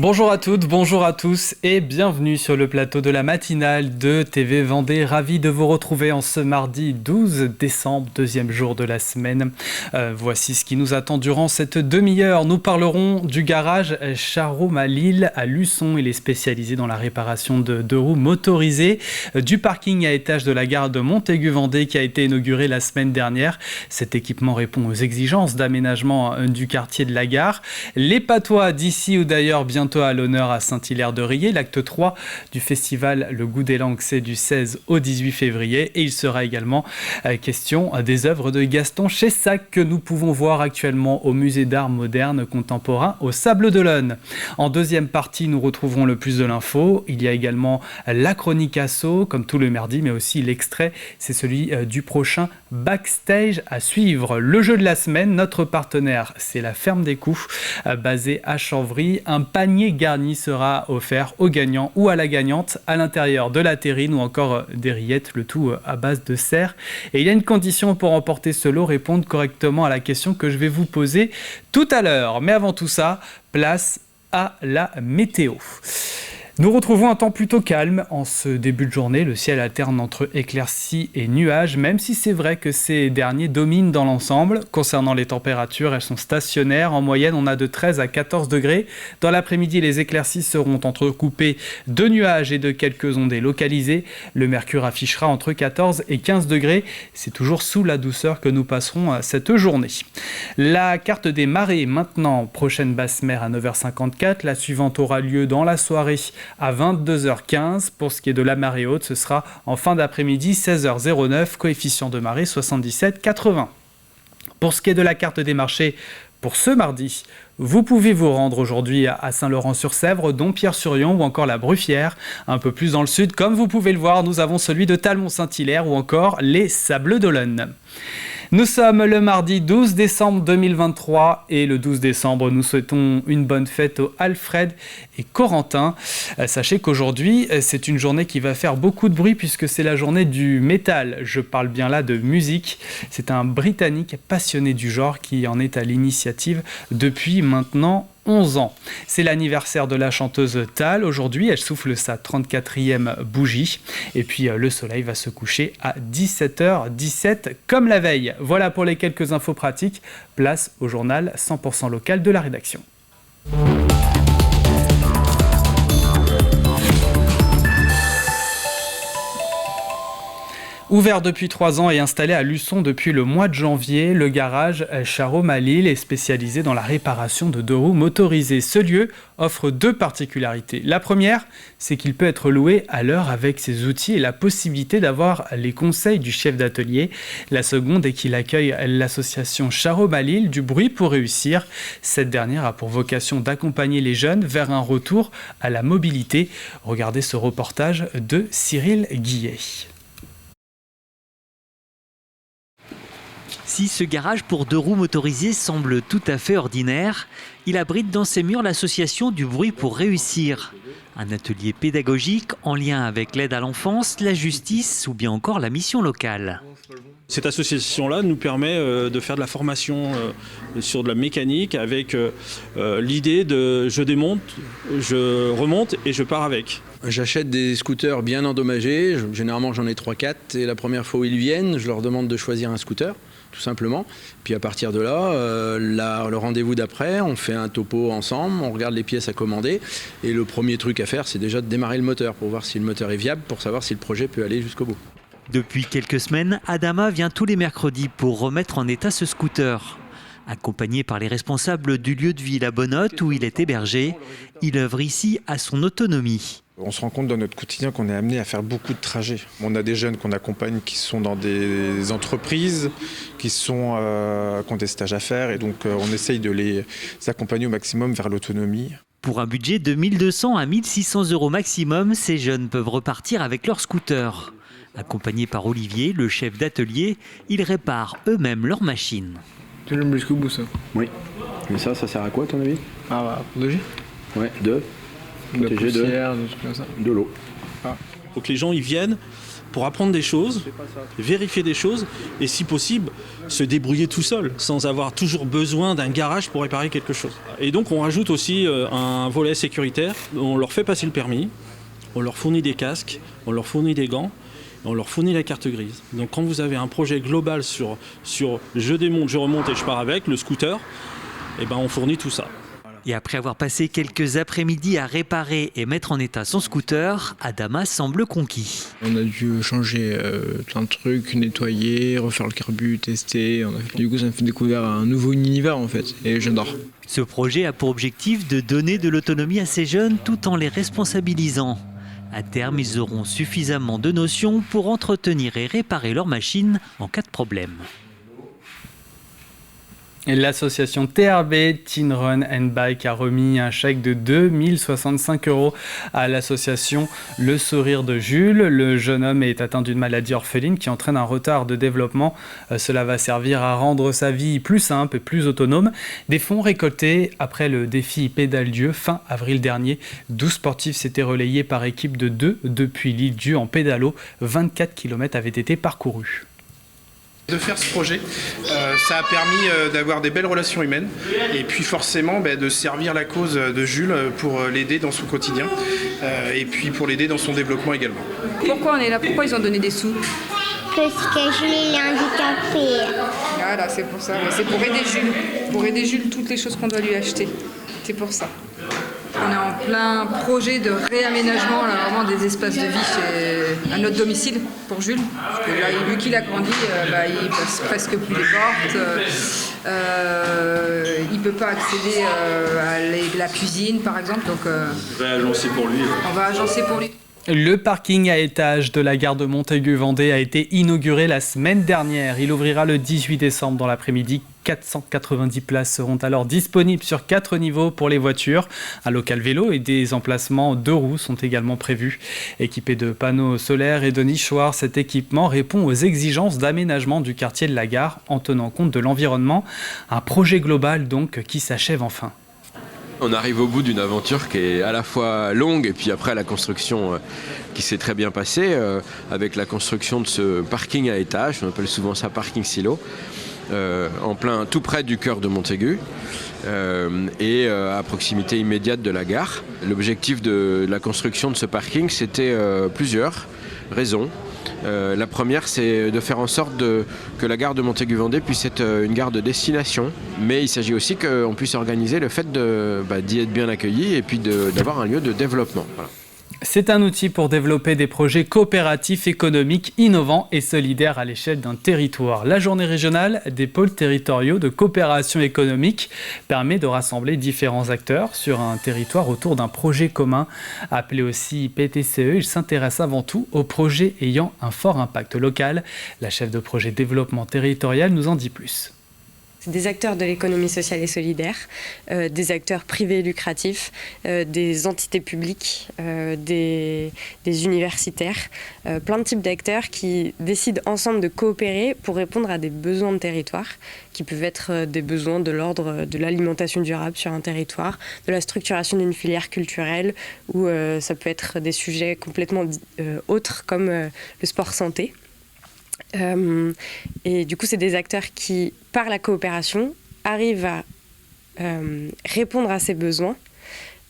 Bonjour à toutes, bonjour à tous et bienvenue sur le plateau de la matinale de TV Vendée. Ravi de vous retrouver en ce mardi 12 décembre, deuxième jour de la semaine. Voici ce qui nous attend durant cette demi-heure. Nous parlerons du garage Charoum à Lille, à Luçon. Il est spécialisé dans la réparation de deux roues motorisées. Du parking à étage de la gare de Montaigu-Vendée qui a été inauguré la semaine dernière. Cet équipement répond aux exigences d'aménagement du quartier de la gare. Les patois d'ici ou d'ailleurs bientôt à l'honneur à Saint-Hilaire-de-Riez. L'acte 3 du festival Le Goût des Langues, c'est du 16 au 18 février. Et il sera également question des œuvres de Gaston Chessac que nous pouvons voir actuellement au Musée d'art moderne contemporain au Sables d'Olonne. En deuxième partie, nous retrouverons le plus de l'info. Il y a également la chronique asso, comme tout le mardi, mais aussi l'extrait, c'est celui du prochain backstage à suivre. Le jeu de la semaine, notre partenaire, c'est la Ferme des Coups, basée à Chanvry. Un panier garni sera offert au gagnant ou à la gagnante à l'intérieur de la terrine ou encore des rillettes, le tout à base de cerf. Et il y a une condition pour remporter ce lot, répondre correctement à la question que je vais vous poser tout à l'heure. Mais avant tout ça, place à la météo. Nous retrouvons un temps plutôt calme en ce début de journée. Le ciel alterne entre éclaircies et nuages, même si c'est vrai que ces derniers dominent dans l'ensemble. Concernant les températures, elles sont stationnaires. En moyenne, on a de 13 à 14 degrés. Dans l'après-midi, les éclaircies seront entrecoupées de nuages et de quelques ondées localisées. Le mercure affichera entre 14 et 15 degrés. C'est toujours sous la douceur que nous passerons cette journée. La carte des marées maintenant. Prochaine basse mer à 9h54. La suivante aura lieu dans la soirée à 22h15. Pour ce qui est de la marée haute, ce sera en fin d'après-midi, 16h09, coefficient de marée 77,80. Pour ce qui est de la carte des marchés, pour ce mardi, vous pouvez vous rendre aujourd'hui à Saint-Laurent-sur-Sèvre, Dompierre-sur-Yon ou encore la Bruffière. Un peu plus dans le sud, comme vous pouvez le voir, nous avons celui de Talmont-Saint-Hilaire ou encore les Sables d'Olonne. Nous sommes le mardi 12 décembre 2023 et le 12 décembre, nous souhaitons une bonne fête aux Alfred et Corentin. Sachez qu'aujourd'hui, c'est une journée qui va faire beaucoup de bruit puisque c'est la journée du métal. Je parle bien là de musique. C'est un Britannique passionné du genre qui en est à l'initiative depuis maintenant 11 ans. C'est l'anniversaire de la chanteuse Tal. Aujourd'hui, elle souffle sa 34e bougie. Et puis, le soleil va se coucher à 17h17 comme la veille. Voilà pour les quelques infos pratiques. Place au journal 100% local de la rédaction. Ouvert depuis 3 ans et installé à Luçon depuis le mois de janvier, le garage Charoum à Lille est spécialisé dans la réparation de deux roues motorisées. Ce lieu offre deux particularités. La première, c'est qu'il peut être loué à l'heure avec ses outils et la possibilité d'avoir les conseils du chef d'atelier. La seconde est qu'il accueille l'association Charoum à Lille du bruit pour réussir. Cette dernière a pour vocation d'accompagner les jeunes vers un retour à la mobilité. Regardez ce reportage de Cyril Guillet. Si ce garage pour deux roues motorisées semble tout à fait ordinaire, il abrite dans ses murs l'association du bruit pour réussir. Un atelier pédagogique en lien avec l'aide à l'enfance, la justice ou bien encore la mission locale. Cette association-là nous permet de faire de la formation sur de la mécanique avec l'idée de je démonte, je remonte et je pars avec. J'achète des scooters bien endommagés, généralement j'en ai 3-4 et la première fois où ils viennent, je leur demande de choisir un scooter. Tout simplement. Puis à partir de là, le rendez-vous d'après, on fait un topo ensemble, on regarde les pièces à commander. Et le premier truc à faire, c'est déjà de démarrer le moteur pour voir si le moteur est viable, pour savoir si le projet peut aller jusqu'au bout. Depuis quelques semaines, Adama vient tous les mercredis pour remettre en état ce scooter. Accompagné par les responsables du lieu de vie La Bonnotte où il est hébergé, il œuvre ici à son autonomie. On se rend compte dans notre quotidien qu'on est amené à faire beaucoup de trajets. On a des jeunes qu'on accompagne qui sont dans des entreprises, qui ont des stages à faire et donc on essaye de les accompagner au maximum vers l'autonomie. Pour un budget de 1200 à 1600 € maximum, ces jeunes peuvent repartir avec leur scooter. Accompagné par Olivier, le chef d'atelier, ils réparent eux-mêmes leurs machines. Tu l'aimes jusqu'au bout ça? Oui. Mais ça sert à quoi à ton avis? Protéger? Ouais, de la poussière, des trucs comme ça. De l'eau. Donc les gens ils viennent, pour apprendre des choses, vérifier des choses et si possible se débrouiller tout seul sans avoir toujours besoin d'un garage pour réparer quelque chose. Et donc on rajoute aussi un volet sécuritaire, on leur fait passer le permis, on leur fournit des casques, on leur fournit des gants, on leur fournit la carte grise. Donc quand vous avez un projet global sur je démonte, je remonte et je pars avec, le scooter, eh ben on fournit tout ça. Et après avoir passé quelques après-midi à réparer et mettre en état son scooter, Adama semble conquis. On a dû changer plein de trucs, nettoyer, refaire le carbu, tester. Du coup, ça me fait découvrir un nouveau univers en fait, et j'adore. Ce projet a pour objectif de donner de l'autonomie à ces jeunes tout en les responsabilisant. À terme, ils auront suffisamment de notions pour entretenir et réparer leur machine en cas de problème. L'association TRB, Teen Run and Bike, a remis un chèque de 2065 € à l'association Le Sourire de Jules. Le jeune homme est atteint d'une maladie orpheline qui entraîne un retard de développement. Cela va servir à rendre sa vie plus simple et plus autonome. Des fonds récoltés après le défi Pédale-Dieu fin avril dernier. 12 sportifs s'étaient relayés par équipe de 2 depuis l'île-Dieu en pédalo. 24 km avaient été parcourus. De faire ce projet, ça a permis d'avoir des belles relations humaines et puis forcément de servir la cause de Jules pour l'aider dans son quotidien et puis pour l'aider dans son développement également. Pourquoi on est là? Pourquoi ils ont donné des sous? Parce que Jules est handicapé. Voilà, c'est pour ça. C'est pour aider Jules. Pour aider Jules, toutes les choses qu'on doit lui acheter. C'est pour ça. On est en plein projet de réaménagement là, vraiment des espaces de vie à notre domicile pour Jules. Parce que là, vu qu'il a grandi, il passe presque plus les portes. Il ne peut pas accéder à la cuisine, par exemple. Donc, On va agencer pour lui. On va agencer pour lui. Le parking à étage de la gare de Montaigu-Vendée a été inauguré la semaine dernière. Il ouvrira le 18 décembre dans l'après-midi. 490 places seront alors disponibles sur 4 niveaux pour les voitures. Un local vélo et des emplacements 2 roues sont également prévus. Équipé de panneaux solaires et de nichoirs, cet équipement répond aux exigences d'aménagement du quartier de la gare en tenant compte de l'environnement. Un projet global donc qui s'achève enfin. On arrive au bout d'une aventure qui est à la fois longue et puis après la construction qui s'est très bien passée avec la construction de ce parking à étage, on appelle souvent ça parking silo, en plein tout près du cœur de Montaigu et à proximité immédiate de la gare. L'objectif de la construction de ce parking, c'était plusieurs raisons. La première, c'est de faire en sorte que la gare de Montaigu-Vendée puisse être une gare de destination, mais il s'agit aussi qu'on puisse organiser le fait d'y être bien accueilli et puis d'avoir un lieu de développement. Voilà. C'est un outil pour développer des projets coopératifs, économiques, innovants et solidaires à l'échelle d'un territoire. La journée régionale des pôles territoriaux de coopération économique permet de rassembler différents acteurs sur un territoire autour d'un projet commun. Appelé aussi PTCE, il s'intéresse avant tout aux projets ayant un fort impact local. La chef de projet développement territorial nous en dit plus. Des acteurs de l'économie sociale et solidaire, des acteurs privés et lucratifs, des entités publiques, des universitaires, plein de types d'acteurs qui décident ensemble de coopérer pour répondre à des besoins de territoire, qui peuvent être des besoins de l'ordre de l'alimentation durable sur un territoire, de la structuration d'une filière culturelle, ou ça peut être des sujets complètement autres comme le sport santé. Et du coup, c'est des acteurs qui, par la coopération, arrivent à répondre à ces besoins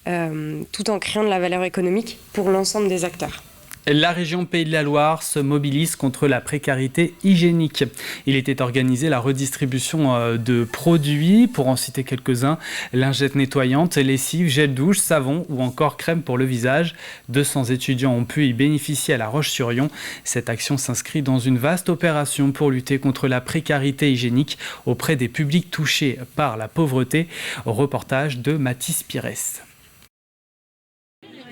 tout en créant de la valeur économique pour l'ensemble des acteurs. La région Pays de la Loire se mobilise contre la précarité hygiénique. Il était organisé la redistribution de produits, pour en citer quelques-uns, lingettes nettoyantes, lessive, gel douche, savon ou encore crème pour le visage. 200 étudiants ont pu y bénéficier à La Roche-sur-Yon. Cette action s'inscrit dans une vaste opération pour lutter contre la précarité hygiénique auprès des publics touchés par la pauvreté. Reportage de Mathis Pires.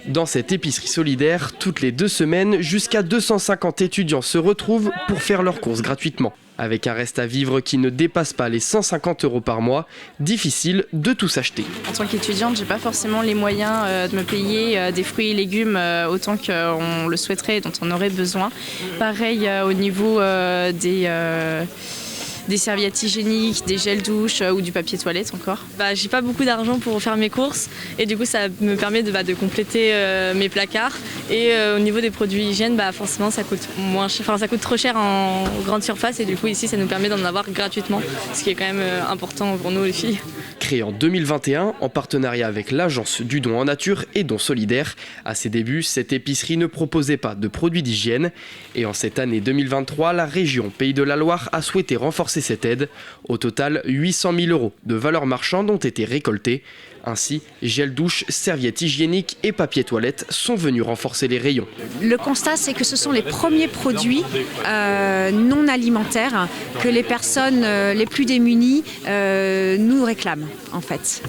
Dans cette épicerie solidaire, toutes les 2 semaines, jusqu'à 250 étudiants se retrouvent pour faire leurs courses gratuitement. Avec un reste à vivre qui ne dépasse pas les 150 € par mois, difficile de tout s'acheter. En tant qu'étudiante, j'ai pas forcément les moyens de me payer des fruits et légumes autant qu'on le souhaiterait et dont on aurait besoin. Pareil au niveau des des serviettes hygiéniques, des gels douche ou du papier toilette encore. J'ai pas beaucoup d'argent pour faire mes courses et du coup ça me permet de compléter mes placards. Et au niveau des produits hygiène, forcément ça coûte moins cher, ça coûte trop cher en grande surface et du coup ici ça nous permet d'en avoir gratuitement, ce qui est quand même important pour nous les filles. Créée en 2021 en partenariat avec l'agence du don en nature et don solidaire. À ses débuts, cette épicerie ne proposait pas de produits d'hygiène. Et en cette année 2023, la région Pays de la Loire a souhaité renforcer cette aide. Au total, 800 000 € de valeur marchande ont été récoltés. Ainsi, gel douche, serviettes hygiéniques et papier toilette sont venus renforcer les rayons. Le constat, c'est que ce sont les premiers produits non alimentaires que les personnes les plus démunies nous réclament, en fait.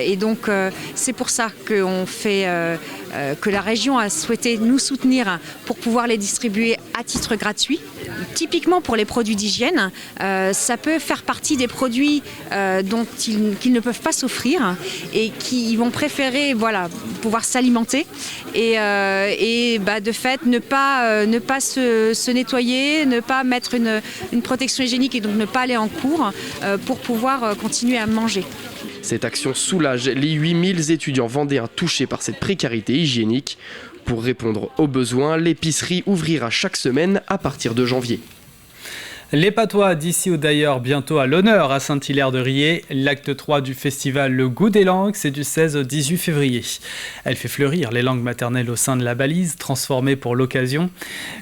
Et donc, c'est pour ça qu'on fait, que la région a souhaité nous soutenir pour pouvoir les distribuer à titre gratuit. Typiquement pour les produits d'hygiène, ça peut faire partie des produits dont qu'ils ne peuvent pas s'offrir et qui vont préférer pouvoir s'alimenter et de fait ne pas se nettoyer, ne pas mettre une protection hygiénique et donc ne pas aller en cours pour pouvoir continuer à manger. Cette action soulage les 8000 étudiants vendéens touchés par cette précarité hygiénique. Pour répondre aux besoins, l'épicerie ouvrira chaque semaine à partir de janvier. Les patois d'ici ou d'ailleurs bientôt à l'honneur à Saint-Hilaire-de-Riez. L'acte 3 du festival Le Goût des langues, c'est du 16 au 18 février. Elle fait fleurir les langues maternelles au sein de la balise, transformée pour l'occasion.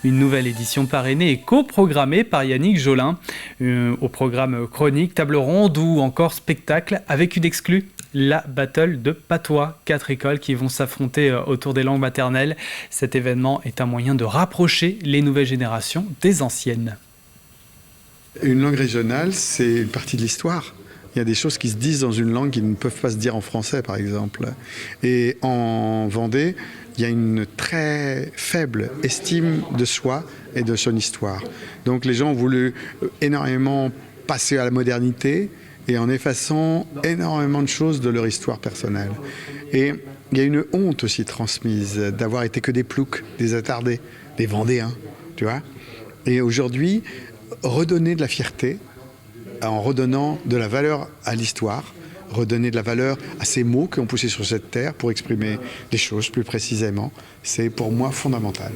Une nouvelle édition parrainée et coprogrammée par Yannick Jolin. Au programme chronique, table ronde ou encore spectacle avec une exclue. La battle de patois, 4 écoles qui vont s'affronter autour des langues maternelles. Cet événement est un moyen de rapprocher les nouvelles générations des anciennes. Une langue régionale, c'est une partie de l'histoire. Il y a des choses qui se disent dans une langue qui ne peuvent pas se dire en français, par exemple. Et en Vendée, il y a une très faible estime de soi et de son histoire. Donc les gens ont voulu énormément passer à la modernité et en effaçant énormément de choses de leur histoire personnelle. Et il y a une honte aussi transmise d'avoir été que des ploucs, des attardés, des Vendéens, tu vois. Et aujourd'hui, redonner de la fierté en redonnant de la valeur à l'histoire, redonner de la valeur à ces mots qui ont poussé sur cette terre pour exprimer des choses plus précisément, c'est pour moi fondamental.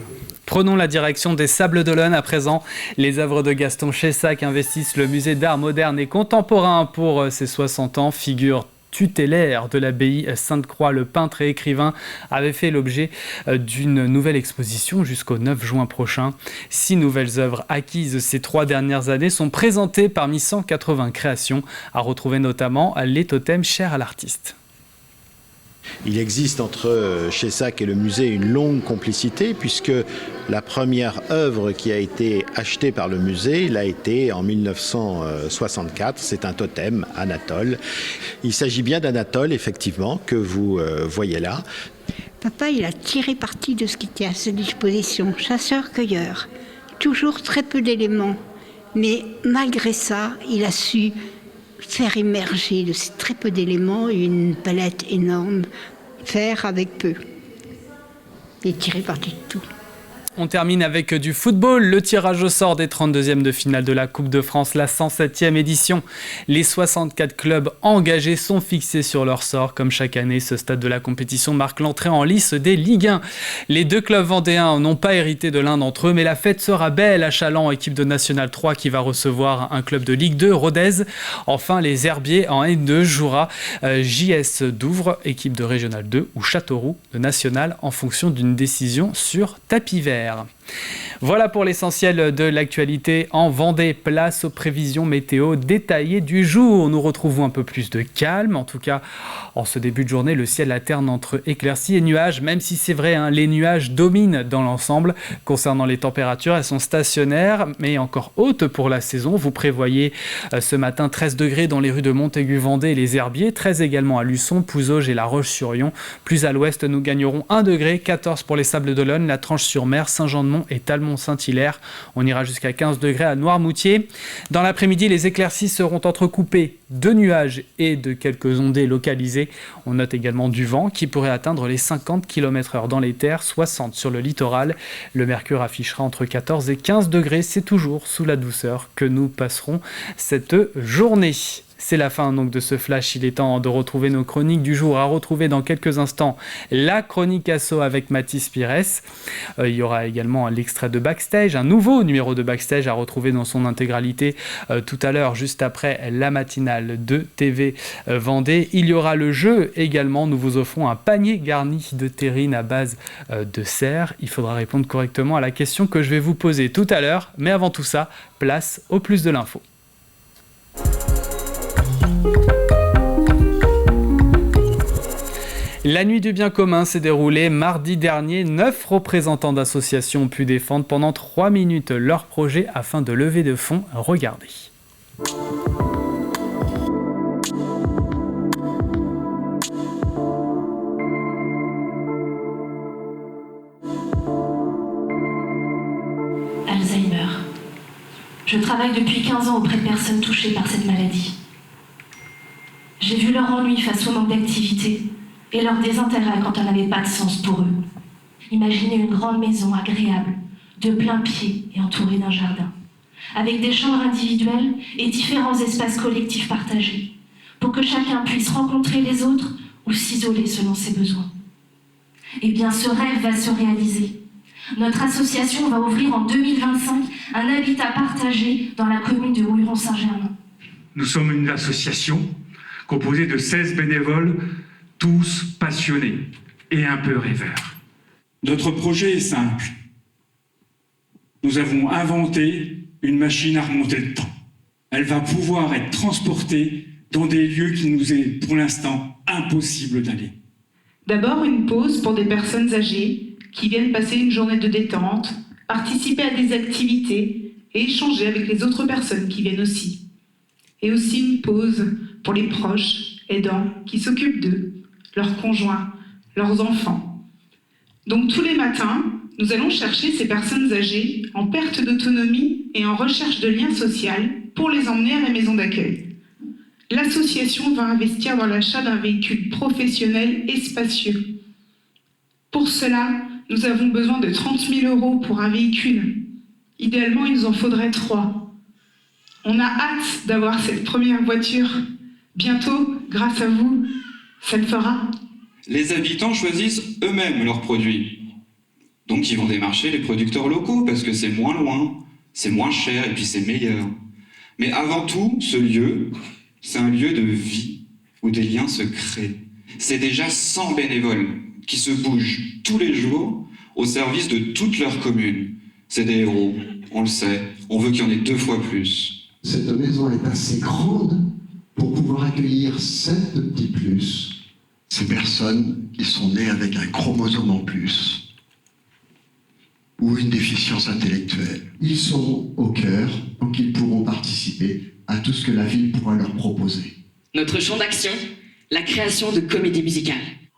Prenons la direction des Sables d'Olonne à présent. Les œuvres de Gaston Chessac investissent le musée d'art moderne et contemporain pour ses 60 ans. Figure tutélaire de l'abbaye Sainte-Croix, le peintre et écrivain avait fait l'objet d'une nouvelle exposition jusqu'au 9 juin prochain. 6 nouvelles œuvres acquises ces 3 dernières années sont présentées parmi 180 créations, à retrouver notamment les totems chers à l'artiste. Il existe entre Chessac et le musée une longue complicité puisque la première œuvre qui a été achetée par le musée l'a été en 1964. C'est un totem, Anatole. Il s'agit bien d'Anatole, effectivement, que vous voyez là. Papa, il a tiré parti de ce qui était à sa disposition, chasseur-cueilleur. Toujours très peu d'éléments. Mais malgré ça, il a su faire émerger de ces très peu d'éléments une palette énorme, faire avec peu et tirer parti de tout. On termine avec du football, le tirage au sort des 32e de finale de la Coupe de France, la 107e édition. Les 64 clubs engagés sont fixés sur leur sort. Comme chaque année, ce stade de la compétition marque l'entrée en lice des Ligue 1. Les 2 clubs vendéens n'ont pas hérité de l'un d'entre eux, mais la fête sera belle à Châlons, équipe de National 3 qui va recevoir un club de Ligue 2, Rodez. Enfin, les Herbiers en N2 jouera JS Douvres, équipe de Régional 2, ou Châteauroux de National en fonction d'une décision sur tapis vert. Voilà pour l'essentiel de l'actualité en Vendée. Place aux prévisions météo détaillées du jour. Nous retrouvons un peu plus de calme. En tout cas, en ce début de journée, le ciel alterne entre éclaircies et nuages, même si c'est vrai, les nuages dominent dans l'ensemble. Concernant les températures, elles sont stationnaires, mais encore hautes pour la saison. Vous prévoyez ce matin 13 degrés dans les rues de Montaigu-Vendée et les Herbiers, 13 également à Luçon, Pouzauges et La Roche-sur-Yon. Plus à l'ouest, nous gagnerons 1 degré, 14 pour les Sables d'Olonne, la Tranche-sur-Mer, Saint-Jean-de-Mont et Talmont-Saint-Hilaire. On ira jusqu'à 15 degrés à Noirmoutier. Dans l'après-midi, les éclaircies seront entrecoupées de nuages et de quelques ondées localisées. On note également du vent qui pourrait atteindre les 50 km/h dans les terres, 60 sur le littoral. Le mercure affichera entre 14 et 15 degrés. C'est toujours sous la douceur que nous passerons cette journée. C'est la fin donc de ce flash. Il est temps de retrouver nos chroniques du jour. À retrouver dans quelques instants la chronique asso avec Mathis Pires. Il y aura également l'extrait de Backstage, un nouveau numéro de Backstage à retrouver dans son intégralité tout à l'heure, juste après la matinale de TV Vendée. Il y aura le jeu également. Nous vous offrons un panier garni de terrine à base de cerf. Il faudra répondre correctement à la question que je vais vous poser tout à l'heure. Mais avant tout ça, place au plus de l'info. La nuit du bien commun s'est déroulée mardi dernier. 9 représentants d'associations ont pu défendre pendant 3 minutes leur projet afin de lever de fonds. Regardez. Alzheimer. Je travaille depuis 15 ans auprès de personnes touchées par cette maladie. J'ai vu leur ennui face au manque d'activité et leur désintérêt quand elle n'avait pas de sens pour eux. Imaginez une grande maison agréable, de plein pied et entourée d'un jardin, avec des chambres individuelles et différents espaces collectifs partagés, pour que chacun puisse rencontrer les autres ou s'isoler selon ses besoins. Eh bien, ce rêve va se réaliser. Notre association va ouvrir en 2025 un habitat partagé dans la commune de Houilleron-Saint-Germain. Nous sommes une association composée de 16 bénévoles, tous passionnés et un peu rêveurs. Notre projet est simple. Nous avons inventé une machine à remonter le temps. Elle va pouvoir être transportée dans des lieux qui nous est pour l'instant impossible d'aller. D'abord, une pause pour des personnes âgées qui viennent passer une journée de détente, participer à des activités et échanger avec les autres personnes qui viennent aussi. Et aussi une pause pour les proches, aidants, qui s'occupent d'eux, leurs conjoints, leurs enfants. Donc tous les matins, nous allons chercher ces personnes âgées en perte d'autonomie et en recherche de lien social pour les emmener à la maison d'accueil. L'association va investir dans l'achat d'un véhicule professionnel et spacieux. Pour cela, nous avons besoin de 30 000 € pour un véhicule. Idéalement, il nous en faudrait 3. On a hâte d'avoir cette première voiture. Bientôt, grâce à vous, ça le fera. Les habitants choisissent eux-mêmes leurs produits. Donc ils vont démarcher les producteurs locaux parce que c'est moins loin, c'est moins cher et puis c'est meilleur. Mais avant tout, ce lieu, c'est un lieu de vie où des liens se créent. C'est déjà 100 bénévoles qui se bougent tous les jours au service de toute leur commune. C'est des héros, on le sait, on veut qu'il y en ait 2 fois plus. Cette maison est assez grande pour pouvoir accueillir 7 petits plus. Ces personnes qui sont nées avec un chromosome en plus ou une déficience intellectuelle. Ils sont au cœur, donc ils pourront participer à tout ce que la ville pourra leur proposer. Notre champ d'action, la création de comédies musicales.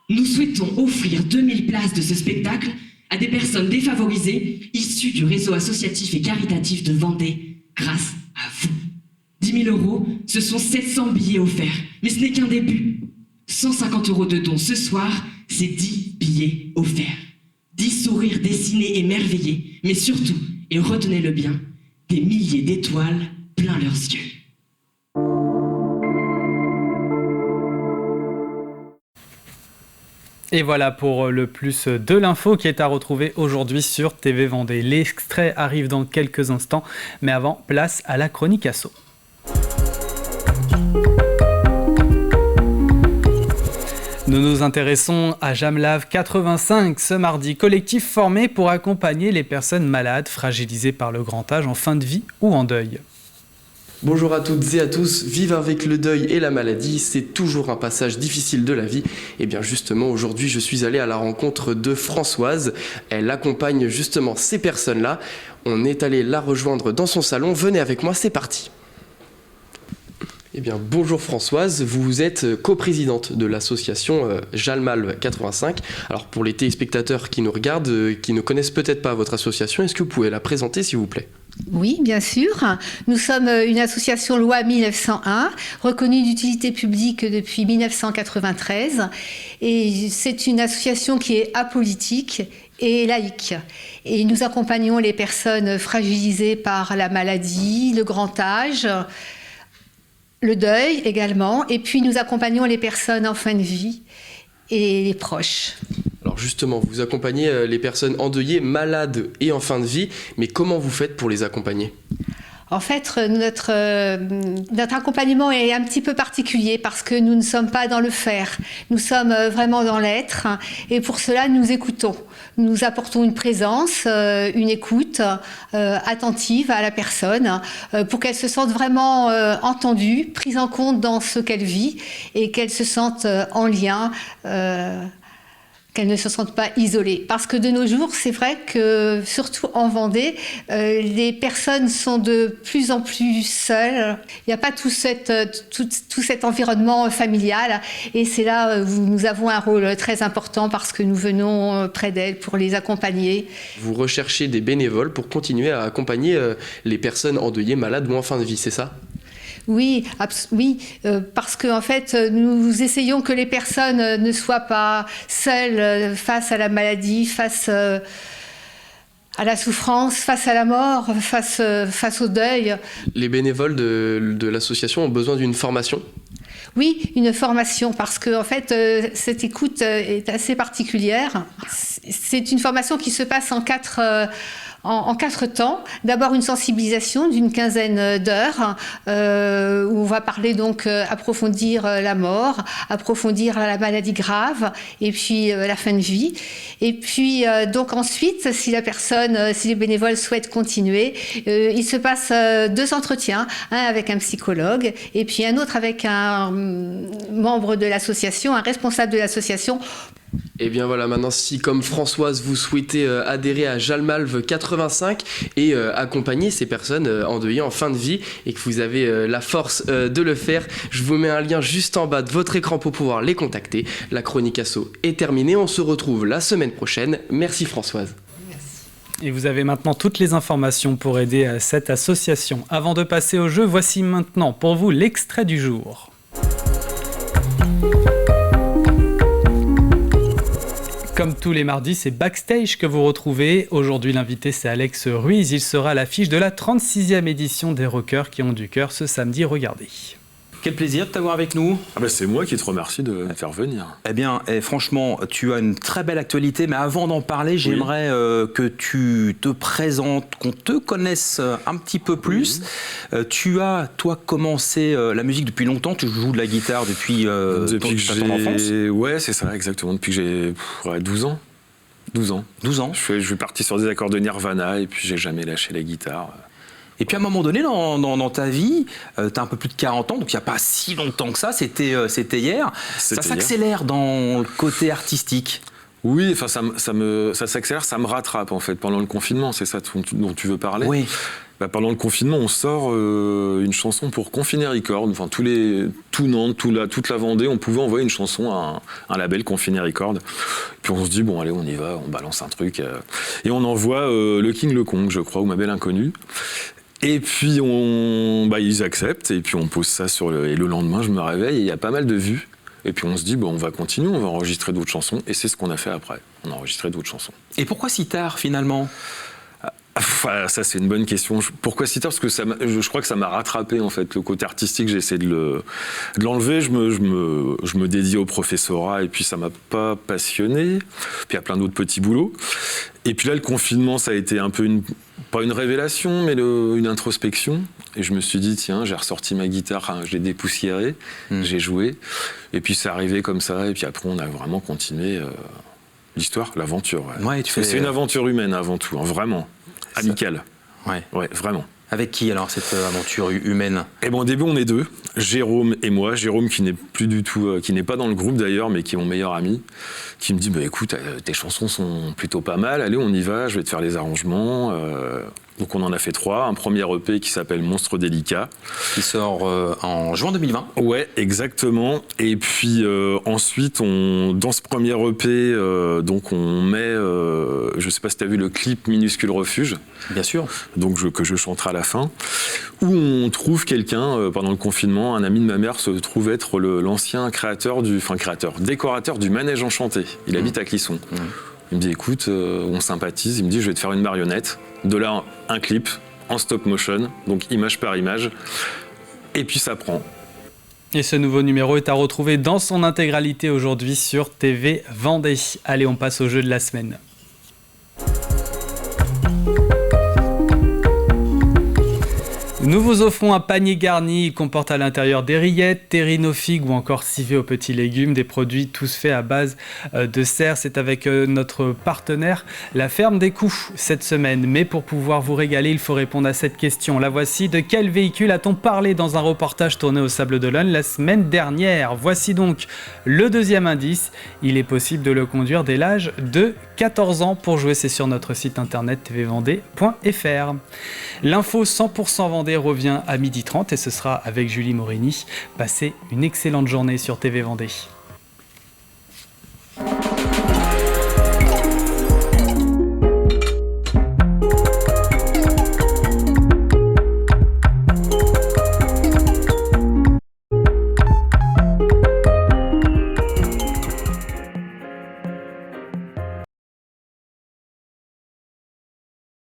Nous souhaitons offrir 2000 places de ce spectacle à des personnes défavorisées issues du réseau associatif et caritatif de Vendée, grâce à vous. 10 000 €, ce sont 700 billets offerts, mais ce n'est qu'un début. 150 € de dons ce soir, c'est 10 billets offerts. 10 sourires dessinés émerveillés, mais surtout, et retenez-le bien, des milliers d'étoiles plein leurs yeux. Et voilà pour le plus de l'info qui est à retrouver aujourd'hui sur TV Vendée. L'extrait arrive dans quelques instants, mais avant, place à la chronique asso. Nous nous intéressons à Jamlave 85 ce mardi, collectif formé pour accompagner les personnes malades fragilisées par le grand âge en fin de vie ou en deuil. Bonjour à toutes et à tous, vivre avec le deuil et la maladie, c'est toujours un passage difficile de la vie. Et bien justement, aujourd'hui, je suis allé à la rencontre de Françoise. Elle accompagne justement ces personnes-là. On est allé la rejoindre dans son salon. Venez avec moi, c'est parti. Eh bien, bonjour Françoise, vous êtes coprésidente de l'association Jalmalve 85. Alors pour les téléspectateurs qui nous regardent, qui ne connaissent peut-être pas votre association, est-ce que vous pouvez la présenter s'il vous plaît ? Oui, bien sûr. Nous sommes une association loi 1901, reconnue d'utilité publique depuis 1993. Et c'est une association qui est apolitique et laïque. Et nous accompagnons les personnes fragilisées par la maladie, le grand âge, le deuil également. Et puis nous accompagnons les personnes en fin de vie et les proches. Alors justement, vous accompagnez les personnes endeuillées, malades et en fin de vie, mais comment vous faites pour les accompagner ? En fait, notre accompagnement est un petit peu particulier parce que nous ne sommes pas dans le faire. Nous sommes vraiment dans l'être et pour cela, nous écoutons. Nous apportons une présence, une écoute attentive à la personne pour qu'elle se sente vraiment entendue, prise en compte dans ce qu'elle vit et qu'elle se sente en lien qu'elles ne se sentent pas isolées. Parce que de nos jours, c'est vrai que, surtout en Vendée, les personnes sont de plus en plus seules. Il n'y a pas tout cet environnement familial. Et c'est là où nous avons un rôle très important parce que nous venons près d'elles pour les accompagner. Vous recherchez des bénévoles pour continuer à accompagner les personnes endeuillées, malades ou en fin de vie, c'est ça ? Oui, parce qu'en fait, nous essayons que les personnes ne soient pas seules face à la maladie, face à la souffrance, face à la mort, face au deuil. Les bénévoles de l'association ont besoin d'une formation ? Oui, une formation, parce que en fait, cette écoute est assez particulière. C'est une formation qui se passe en quatre temps. D'abord une sensibilisation d'une quinzaine d'heures où on va parler donc approfondir la mort, approfondir la maladie grave et puis la fin de vie. Et puis donc ensuite, si les bénévoles souhaitent continuer, il se passe 2 entretiens, un avec un psychologue et puis un autre avec un membre de l'association, un responsable de l'association. Et bien voilà, maintenant si comme Françoise vous souhaitez adhérer à Jalmalve 85 et accompagner ces personnes endeuillées en fin de vie et que vous avez la force de le faire, je vous mets un lien juste en bas de votre écran pour pouvoir les contacter. La chronique asso est terminée, on se retrouve la semaine prochaine. Merci Françoise. Et vous avez maintenant toutes les informations pour aider à cette association. Avant de passer au jeu, voici maintenant pour vous l'extrait du jour. Comme tous les mardis, c'est Backstage que vous retrouvez. Aujourd'hui, l'invité, c'est Alex Ruiz. Il sera à l'affiche de la 36e édition des Rockers qui ont du cœur ce samedi. Regardez. Quel plaisir de t'avoir avec nous. C'est moi qui te remercie de me faire venir. Eh bien, franchement, tu as une très belle actualité, mais avant d'en parler, j'aimerais que tu te présentes, qu'on te connaisse un petit peu plus. Tu as, toi, commencé la musique depuis longtemps, tu joues de la guitare depuis ton enfance. Ouais, c'est ça, exactement, depuis que j'ai 12 ans. 12 ans. 12 ans. Je suis parti sur des accords de Nirvana et puis j'ai jamais lâché la guitare. Et puis à un moment donné, dans ta vie, tu as un peu plus de 40 ans, donc il n'y a pas si longtemps que ça, c'était hier. Ça s'accélère dans le côté artistique. Oui, enfin ça s'accélère, ça me rattrape en fait pendant le confinement, c'est ça dont tu veux parler. Oui. Pendant le confinement, on sort une chanson pour Confiner Records. Enfin, tout Nantes, toute la Vendée, on pouvait envoyer une chanson à un label Confiner Records. Puis on se dit, bon, allez, on y va, on balance un truc. Et on envoie Le King Le Kong, je crois, ou Ma Belle Inconnue. Et puis, ils acceptent, et puis on pose ça et le lendemain, je me réveille, et il y a pas mal de vues. Et puis on se dit, on va continuer, on va enregistrer d'autres chansons. Et c'est ce qu'on a fait après. On a enregistré d'autres chansons. Et pourquoi si tard, finalement ? Ça, c'est une bonne question. Pourquoi si tard ? Parce que je crois que ça m'a rattrapé, en fait. Le côté artistique, j'ai essayé de l'enlever. Je me dédie au professorat, et puis ça m'a pas passionné. Puis il y a plein d'autres petits boulots. Et puis là, le confinement, ça a été un peu pas une révélation, mais une introspection. Et je me suis dit, tiens, j'ai ressorti ma guitare, je l'ai dépoussiérée, j'ai joué. Et puis c'est arrivé comme ça, et puis après, on a vraiment continué l'histoire, l'aventure. Ouais. Ouais, c'est une aventure humaine avant tout, vraiment. Amicale. Ouais, vraiment. Avec qui alors cette aventure humaine? Eh bon, au début on est deux, Jérôme et moi. Jérôme qui n'est plus du tout, qui n'est pas dans le groupe d'ailleurs, mais qui est mon meilleur ami, qui me dit bah écoute, tes chansons sont plutôt pas mal, allez on y va, je vais te faire les arrangements. Donc on en a fait 3, un premier EP qui s'appelle Monstre délicat. Qui sort en juin 2020. Ouais, exactement. Et puis ensuite, dans ce premier EP, donc on met, je sais pas si tu as vu le clip Minuscule Refuge. Bien sûr. Donc que je chanterai à la fin. Où on trouve quelqu'un, pendant le confinement, un ami de ma mère se trouve être l'ancien décorateur du Manège Enchanté. Il habite à Clisson. Il me dit écoute, on sympathise, il me dit je vais te faire une marionnette. De là, un clip en stop motion, donc image par image, et puis ça prend. Et ce nouveau numéro est à retrouver dans son intégralité aujourd'hui sur TV Vendée. Allez, on passe au jeu de la semaine. Nous vous offrons un panier garni. Il comporte à l'intérieur des rillettes, terrines aux figues ou encore civets aux petits légumes, des produits tous faits à base de serre. C'est avec notre partenaire, la Ferme des Coups, cette semaine. Mais pour pouvoir vous régaler, il faut répondre à cette question. La voici. De quel véhicule a-t-on parlé dans un reportage tourné au Sable d'Olonne la semaine dernière? Voici donc le deuxième indice. Il est possible de le conduire dès l'âge de 14 ans. Pour jouer, c'est sur notre site internet tvvendée.fr. L'info 100% Vendée revient à 12h30 et ce sera avec Julie Morini. Passez une excellente journée sur TV Vendée.